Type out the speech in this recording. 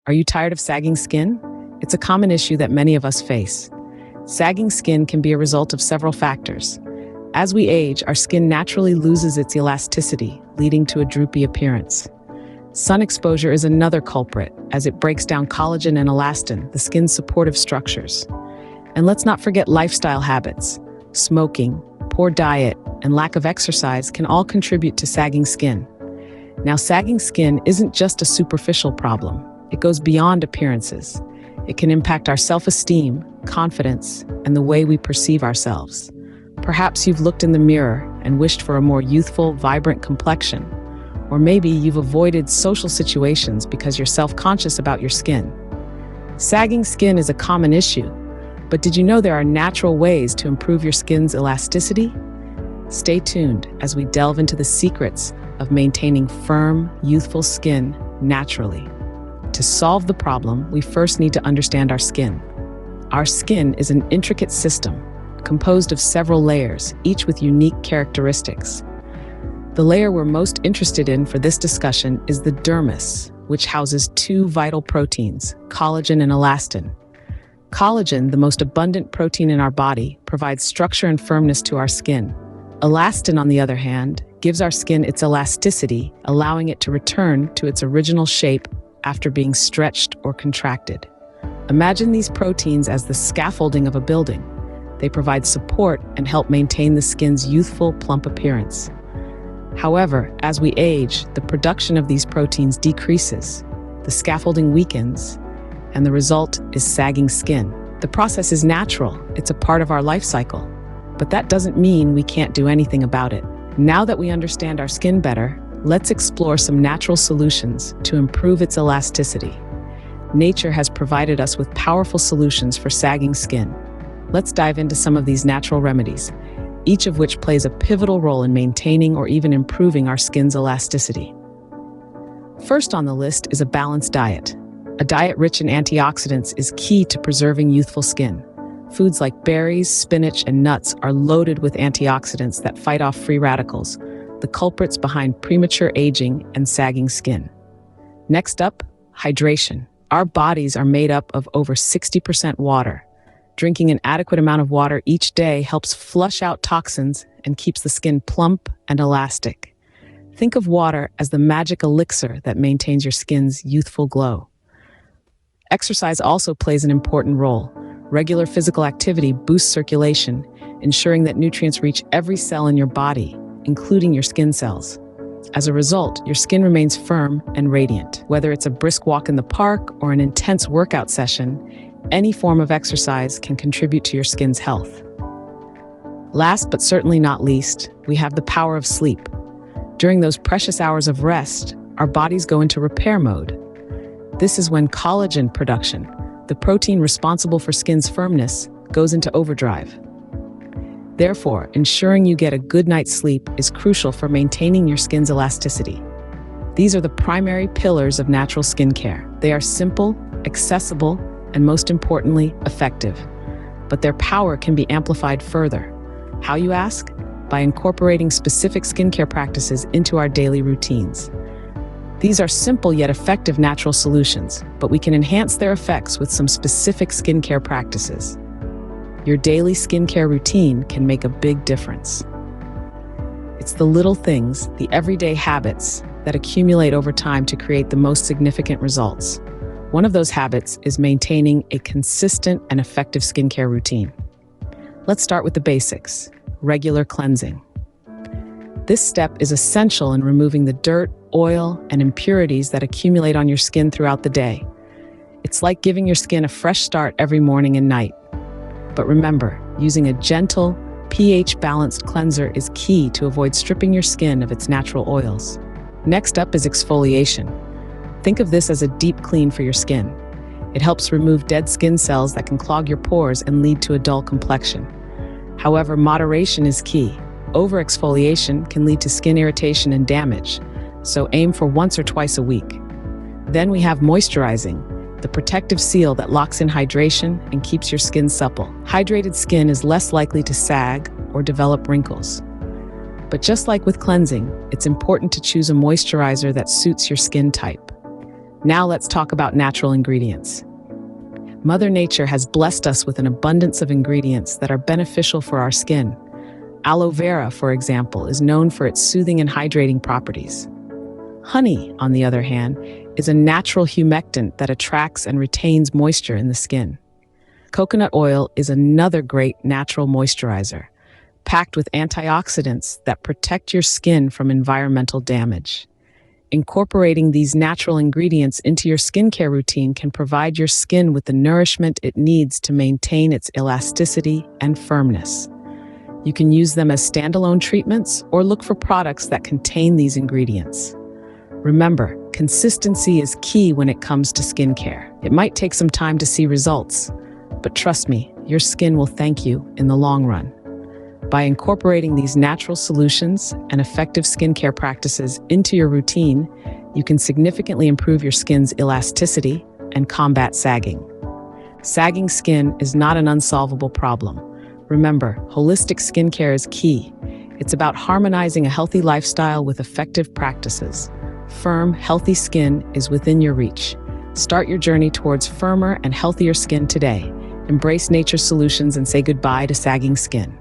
Are you tired of sagging skin? It's a common issue that many of us face. Sagging skin can be a result of several factors. As we age, our skin naturally loses its elasticity, leading to a droopy appearance. Sun exposure is another culprit, as it breaks down collagen and elastin, the skin's supportive structures. And let's not forget lifestyle habits. Smoking, poor diet, and lack of exercise can all contribute to sagging skin. Now, sagging skin isn't just a superficial problem. It goes beyond appearances. It can impact our self-esteem, confidence, and the way we perceive ourselves. Perhaps you've looked in the mirror and wished for a more youthful, vibrant complexion. Or maybe you've avoided social situations because you're self-conscious about your skin. Sagging skin is a common issue, but did you know there are natural ways to improve your skin's elasticity? Stay tuned as we delve into the secrets of maintaining firm, youthful skin naturally. To solve the problem, we first need to understand our skin. Our skin is an intricate system, composed of several layers, each with unique characteristics. The layer we're most interested in for this discussion is the dermis, which houses two vital proteins, collagen and elastin. Collagen, the most abundant protein in our body, provides structure and firmness to our skin. Elastin, on the other hand, gives our skin its elasticity, allowing it to return to its original shape after being stretched or contracted. Imagine these proteins as the scaffolding of a building. They provide support and help maintain the skin's youthful, plump appearance. However, as we age, the production of these proteins decreases, the scaffolding weakens, and the result is sagging skin. The process is natural, it's a part of our life cycle, but that doesn't mean we can't do anything about it. Now that we understand our skin better, let's explore some natural solutions to improve its elasticity. Nature has provided us with powerful solutions for sagging skin. Let's dive into some of these natural remedies, each of which plays a pivotal role in maintaining or even improving our skin's elasticity. First on the list is a balanced diet. A diet rich in antioxidants is key to preserving youthful skin. Foods like berries, spinach, and nuts are loaded with antioxidants that fight off free radicals, the culprits behind premature aging and sagging skin. Next up, hydration. Our bodies are made up of over 60% water. Drinking an adequate amount of water each day helps flush out toxins and keeps the skin plump and elastic. Think of water as the magic elixir that maintains your skin's youthful glow. Exercise also plays an important role. Regular physical activity boosts circulation, ensuring that nutrients reach every cell in your body, including your skin cells. As a result, your skin remains firm and radiant. Whether it's a brisk walk in the park or an intense workout session, any form of exercise can contribute to your skin's health. Last but certainly not least, we have the power of sleep. During those precious hours of rest, our bodies go into repair mode. This is when collagen production, the protein responsible for skin's firmness, goes into overdrive. Therefore, ensuring you get a good night's sleep is crucial for maintaining your skin's elasticity. These are the primary pillars of natural skincare. They are simple, accessible, and most importantly, effective. But their power can be amplified further. How, you ask? By incorporating specific skincare practices into our daily routines. These are simple yet effective natural solutions, but we can enhance their effects with some specific skincare practices. Your daily skincare routine can make a big difference. It's the little things, the everyday habits, that accumulate over time to create the most significant results. One of those habits is maintaining a consistent and effective skincare routine. Let's start with the basics: regular cleansing. This step is essential in removing the dirt, oil, and impurities that accumulate on your skin throughout the day. It's like giving your skin a fresh start every morning and night. But remember, using a gentle, pH-balanced cleanser is key to avoid stripping your skin of its natural oils. Next up is exfoliation. Think of this as a deep clean for your skin. It helps remove dead skin cells that can clog your pores and lead to a dull complexion. However, moderation is key. Overexfoliation can lead to skin irritation and damage, so aim for once or twice a week. Then we have moisturizing, the protective seal that locks in hydration and keeps your skin supple. Hydrated skin is less likely to sag or develop wrinkles. But just like with cleansing, it's important to choose a moisturizer that suits your skin type. Now let's talk about natural ingredients. Mother Nature has blessed us with an abundance of ingredients that are beneficial for our skin. Aloe vera, for example, is known for its soothing and hydrating properties. Honey, on the other hand, is a natural humectant that attracts and retains moisture in the skin. Coconut oil is another great natural moisturizer, packed with antioxidants that protect your skin from environmental damage. Incorporating these natural ingredients into your skincare routine can provide your skin with the nourishment it needs to maintain its elasticity and firmness. You can use them as standalone treatments or look for products that contain these ingredients. Remember, consistency is key when it comes to skincare. It might take some time to see results, but trust me, your skin will thank you in the long run. By incorporating these natural solutions and effective skincare practices into your routine, you can significantly improve your skin's elasticity and combat sagging. Sagging skin is not an unsolvable problem. Remember, holistic skincare is key. It's about harmonizing a healthy lifestyle with effective practices. Firm, healthy skin is within your reach. Start your journey towards firmer and healthier skin today. Embrace nature's solutions and say goodbye to sagging skin.